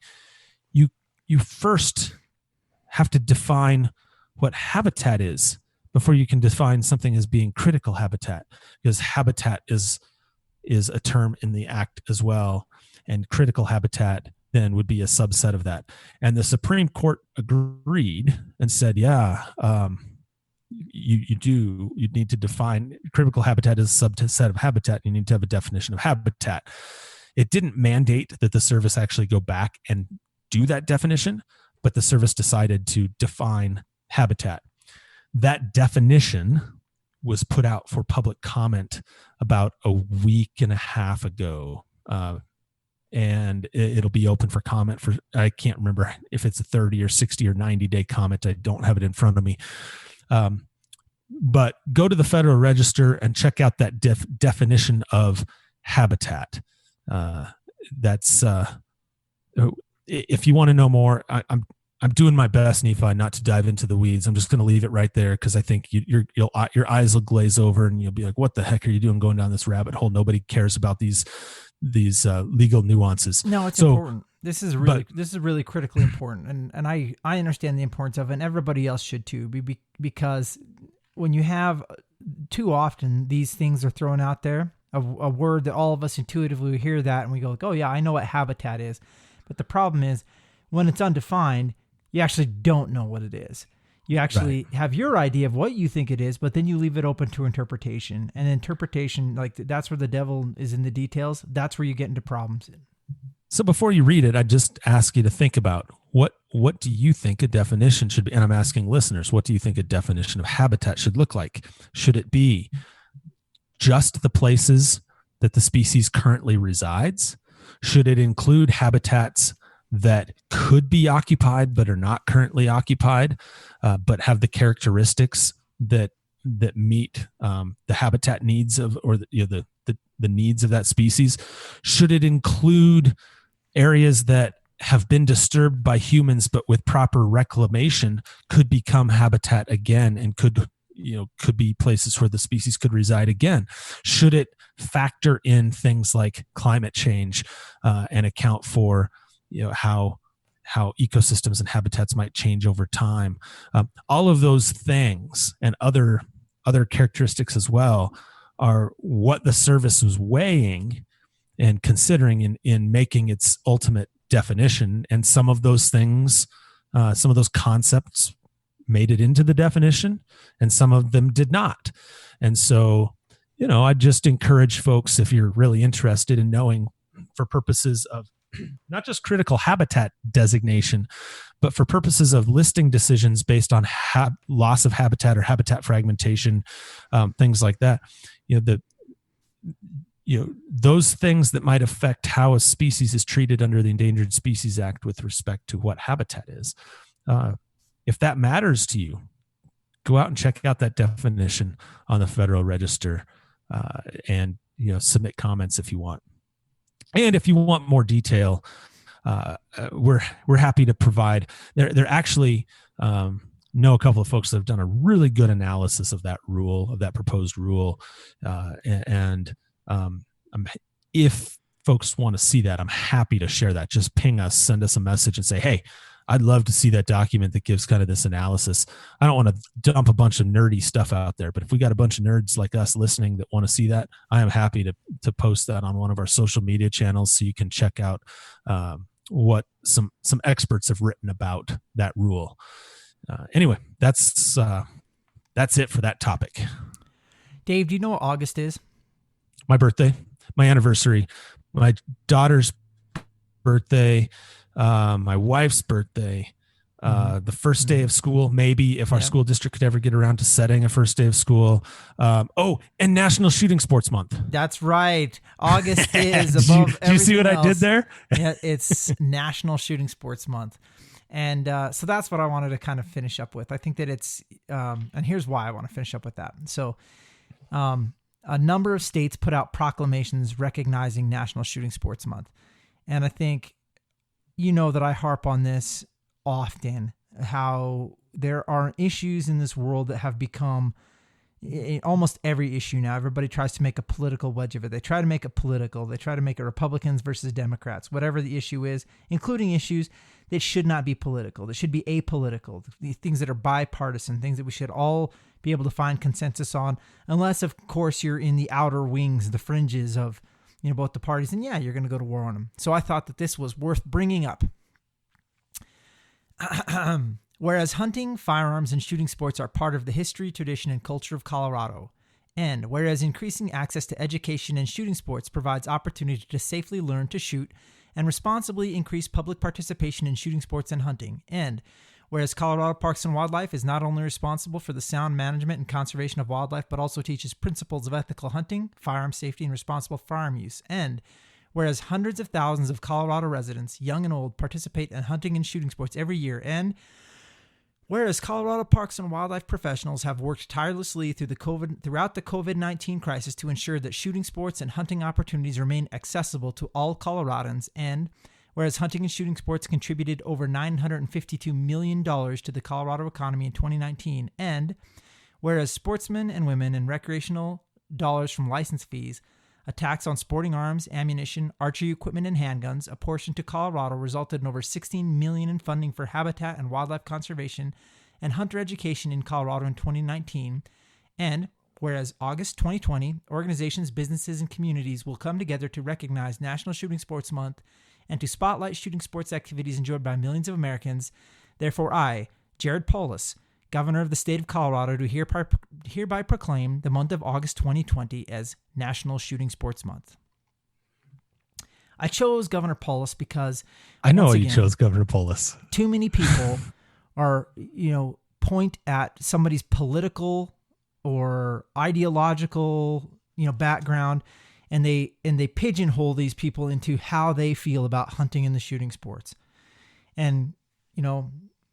you first have to define what habitat is before you can define something as being critical habitat, because habitat is a term in the act as well, and critical habitat then would be a subset of that. And the Supreme Court agreed and said, you need to define critical habitat as a subset of habitat. You need to have a definition of habitat. It didn't mandate that the service actually go back and do that definition, but the service decided to define habitat. That definition was put out for public comment about a week and a half ago. And it'll be open for comment for, I can't remember if it's a 30 or 60 or 90-day comment. I don't have it in front of me. But go to the Federal Register and check out that definition of habitat. That's if you want to know more, I'm doing my best, Nephi, not to dive into the weeds. I'm just going to leave it right there because I think your eyes will glaze over and you'll be like, "What the heck are you doing going down this rabbit hole? Nobody cares about these legal nuances." No, it's important. This is really critically important, and I understand the importance of it, and everybody else should too, because when you have too often these things are thrown out there, a word that all of us intuitively hear that and we go, "Oh yeah, I know what habitat is," but the problem is when it's undefined, you actually don't know what it is. You actually have your idea of what you think it is, but then you leave it open to interpretation. And interpretation, like that's where the devil is in the details. That's where you get into problems. So before you read it, I just ask you to think about what do you think a definition should be? And I'm asking listeners, what do you think a definition of habitat should look like? Should it be just the places that the species currently resides? Should it include habitats that could be occupied but are not currently occupied, but have the characteristics that meet the habitat needs of, or the needs of that species? Should it include areas that have been disturbed by humans but with proper reclamation could become habitat again and could be places where the species could reside again? Should it factor in things like climate change and account for how ecosystems and habitats might change over time? All of those things and other characteristics as well are what the service was weighing and considering in making its ultimate definition. And some of those things, some of those concepts made it into the definition and some of them did not. And so, I just encourage folks, if you're really interested in knowing for purposes of not just critical habitat designation, but for purposes of listing decisions based on loss of habitat or habitat fragmentation, things like that, those things that might affect how a species is treated under the Endangered Species Act with respect to what habitat is. If that matters to you, go out and check out that definition on the Federal Register, and submit comments if you want. And if you want more detail, we're happy to provide. There actually know a couple of folks that have done a really good analysis of that rule, of that proposed rule, and if folks want to see that, I'm happy to share that. Just ping us, send us a message, and say, "Hey, I'd love to see that document that gives kind of this analysis." I don't want to dump a bunch of nerdy stuff out there, but if we got a bunch of nerds like us listening that want to see that, I am happy to post that on one of our social media channels so you can check out what some experts have written about that rule. Anyway, that's it for that topic. Dave, do you know what August is? My birthday, my anniversary, my daughter's birthday, my wife's birthday, the first day of school, maybe if our school district could ever get around to setting a first day of school. And National Shooting Sports Month. That's right. August is above everything. Do you see what else. I did there? Yeah, it's National Shooting Sports Month. And so that's what I wanted to kind of finish up with. I think that it's, and here's why I want to finish up with that. So a number of states put out proclamations recognizing National Shooting Sports Month. And I think, that I harp on this often, how there are issues in this world that have become almost every issue now. Everybody tries to make a political wedge of it. They try to make it political. They try to make it Republicans versus Democrats, whatever the issue is, including issues that should not be political. That should be apolitical. The things that are bipartisan, things that we should all be able to find consensus on, unless, of course, you're in the outer wings, the fringes of both the parties, and you're going to go to war on them. So I thought that this was worth bringing up. Whereas hunting, firearms, and shooting sports are part of the history, tradition, and culture of Colorado, and whereas increasing access to education and shooting sports provides opportunity to safely learn to shoot and responsibly increase public participation in shooting sports and hunting, and whereas Colorado Parks and Wildlife is not only responsible for the sound management and conservation of wildlife, but also teaches principles of ethical hunting, firearm safety, and responsible firearm use. And whereas hundreds of thousands of Colorado residents, young and old, participate in hunting and shooting sports every year. And whereas Colorado Parks and Wildlife professionals have worked tirelessly throughout the COVID-19 crisis to ensure that shooting sports and hunting opportunities remain accessible to all Coloradans, and whereas hunting and shooting sports contributed over $952 million to the Colorado economy in 2019, and whereas sportsmen and women and recreational dollars from license fees, a tax on sporting arms, ammunition, archery equipment, and handguns apportioned to Colorado resulted in over $16 million in funding for habitat and wildlife conservation and hunter education in Colorado in 2019. And whereas August 2020, organizations, businesses, and communities will come together to recognize National Shooting Sports Month and to spotlight shooting sports activities enjoyed by millions of Americans. Therefore, I, Jared Polis, Governor of the state of Colorado, do hereby proclaim the month of August 2020 as National Shooting Sports Month. I chose Governor Polis because I know you chose Governor Polis. Too many people are, point at somebody's political or ideological, background, and they pigeonhole these people into how they feel about hunting and the shooting sports. And,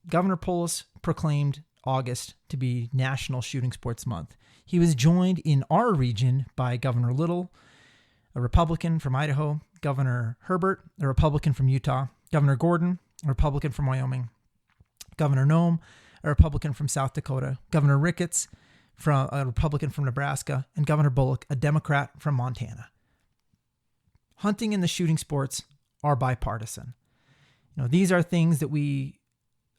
Governor Polis proclaimed August to be National Shooting Sports Month. He was joined in our region by Governor Little, a Republican from Idaho, Governor Herbert, a Republican from Utah, Governor Gordon, a Republican from Wyoming, Governor Noem, a Republican from South Dakota, Governor Ricketts, a Republican from Nebraska, and Governor Bullock, a Democrat from Montana. Hunting and the shooting sports are bipartisan. These are things that we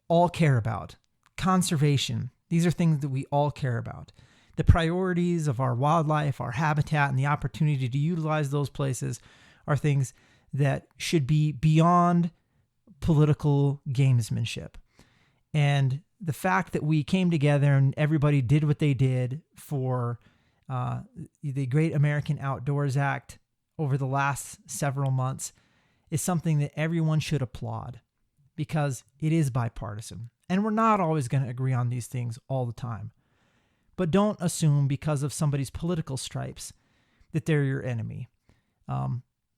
all care about. Conservation, these are things that we all care about. The priorities of our wildlife, our habitat, and the opportunity to utilize those places are things that should be beyond political gamesmanship. And the fact that we came together and everybody did what they did for the Great American Outdoors Act over the last several months is something that everyone should applaud, because it is bipartisan. And we're not always going to agree on these things all the time. But don't assume because of somebody's political stripes that they're your enemy.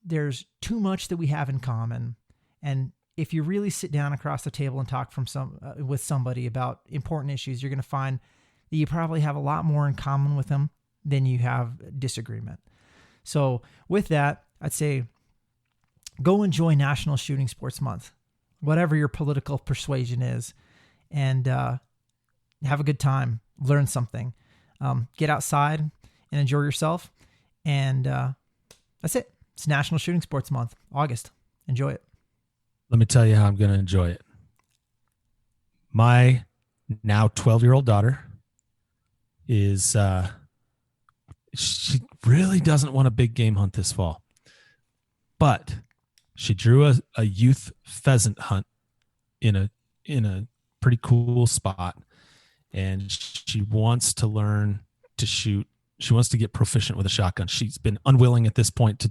There's too much that we have in common. And if you really sit down across the table and talk with somebody about important issues, you're going to find that you probably have a lot more in common with them than you have disagreement. So with that, I'd say go enjoy National Shooting Sports Month, whatever your political persuasion is, and have a good time, learn something, get outside and enjoy yourself. And that's it. It's National Shooting Sports Month, August. Enjoy it. Let me tell you how I'm going to enjoy it. My now 12-year-old daughter is, she really doesn't want a big game hunt this fall, but she drew a youth pheasant hunt in a pretty cool spot, and she wants to learn to shoot. She wants to get proficient with a shotgun. She's been unwilling at this point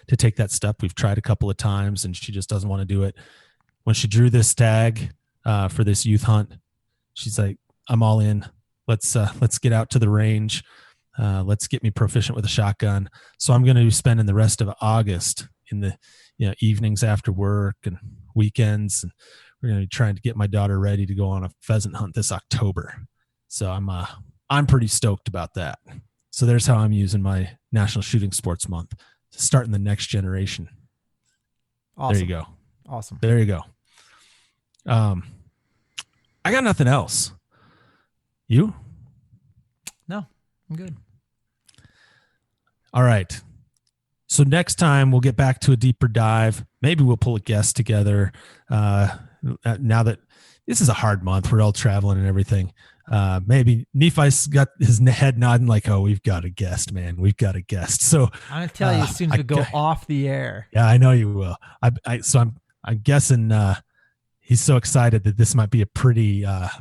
to take that step. We've tried a couple of times and she just doesn't want to do it. When she drew this tag for this youth hunt, she's like, I'm all in. Let's get out to the range. Let's get me proficient with a shotgun. So I'm going to be spending the rest of August in the evenings after work and weekends, and we're going to be trying to get my daughter ready to go on a pheasant hunt this October. So I'm pretty stoked about that. So there's how I'm using my National Shooting Sports Month, starting the next generation. Awesome. There you go. Awesome. There you go. I got nothing else. You? No, I'm good. All right. So next time we'll get back to a deeper dive. Maybe we'll pull a guest together. Now that this is a hard month, we're all traveling and everything. Maybe Nephi's got his head nodding like, oh, we've got a guest, man. We've got a guest. So I'm going to tell you as soon as we go off the air. Yeah, I know you will. I'm guessing he's so excited that this might be a pretty a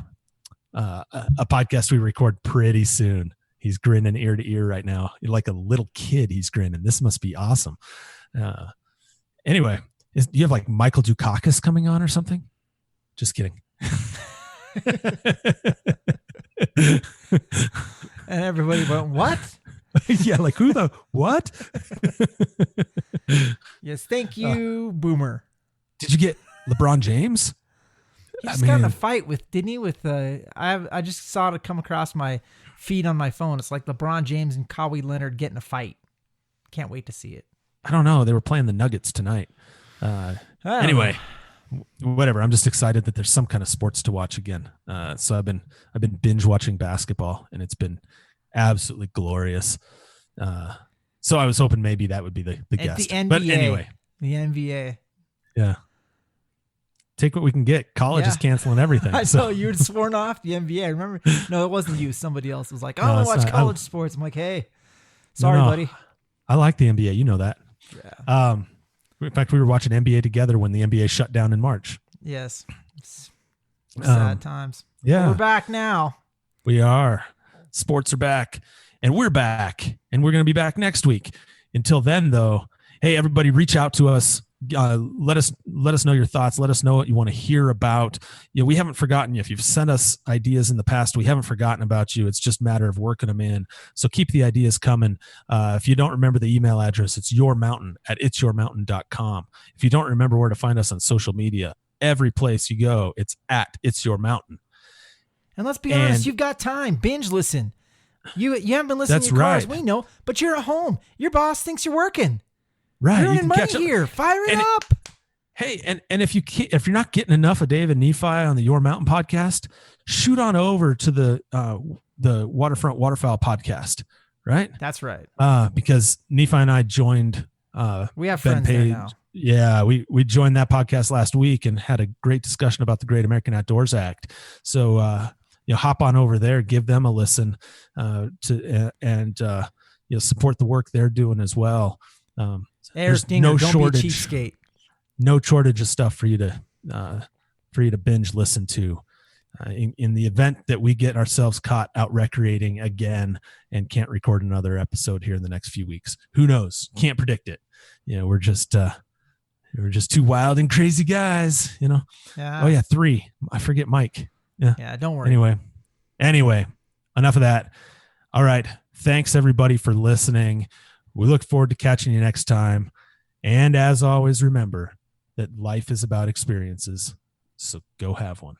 podcast we record pretty soon. He's grinning ear to ear right now. Like a little kid, he's grinning. This must be awesome. Anyway, do you have like Michael Dukakis coming on or something? Just kidding. And everybody went, what? Yeah, like who the what? Yes, thank you, Boomer. Did you get LeBron James? He just got in a fight with, didn't he? With I just saw it come across my feed on my phone. It's like LeBron James and Kawhi Leonard getting a fight. Can't wait to see it. I don't know. They were playing the Nuggets tonight. Anyway, whatever. I'm just excited that there's some kind of sports to watch again. So I've been binge watching basketball, and it's been absolutely glorious. So I was hoping maybe that would be the guest. The NBA, but anyway, the NBA. Yeah. Take what we can get. College is canceling everything. I know you had sworn off the NBA. I remember. No, it wasn't you. Somebody else was like, "Oh, watch college sports." I'm like, "Hey, sorry, buddy." I like the NBA. You know that. Yeah. In fact, we were watching NBA together when the NBA shut down in March. Yes. Sad times. Yeah. But we're back now. We are. Sports are back, and we're back, and we're going to be back next week. Until then, though, hey, everybody, reach out to us. Let us know your thoughts. Let us know what you want to hear about. We haven't forgotten you. If you've sent us ideas in the past, we haven't forgotten about you. It's just a matter of working them in. So keep the ideas coming. If you don't remember the email address, it's yourmountain@itsyourmountain.com. If you don't remember where to find us on social media, every place you go, it's @itsyourmountain. And let's be honest, you've got time. Binge listen. You haven't been listening to your cars. We know, but you're at home. Your boss thinks you're working. Right, you're earning money here. Fire it up. Hey, and if you're not getting enough of Dave and Nephi on the Your Mountain podcast, shoot on over to the Waterfront Waterfowl podcast. Right, that's right. Because Nephi and I joined. We have friends there now. Yeah, we joined that podcast last week and had a great discussion about the Great American Outdoors Act. So hop on over there, give them a listen, support the work they're doing as well. There's Dinger, don't be a cheapskate. No shortage of stuff for you to binge listen to. In the event that we get ourselves caught out recreating again and can't record another episode here in the next few weeks, who knows? Can't predict it. We're just two wild and crazy guys. Yeah. Oh yeah, 3. I forget Mike. Yeah. Yeah. Don't worry. Anyway, enough of that. All right. Thanks everybody for listening. We look forward to catching you next time. And as always, remember that life is about experiences. So go have one.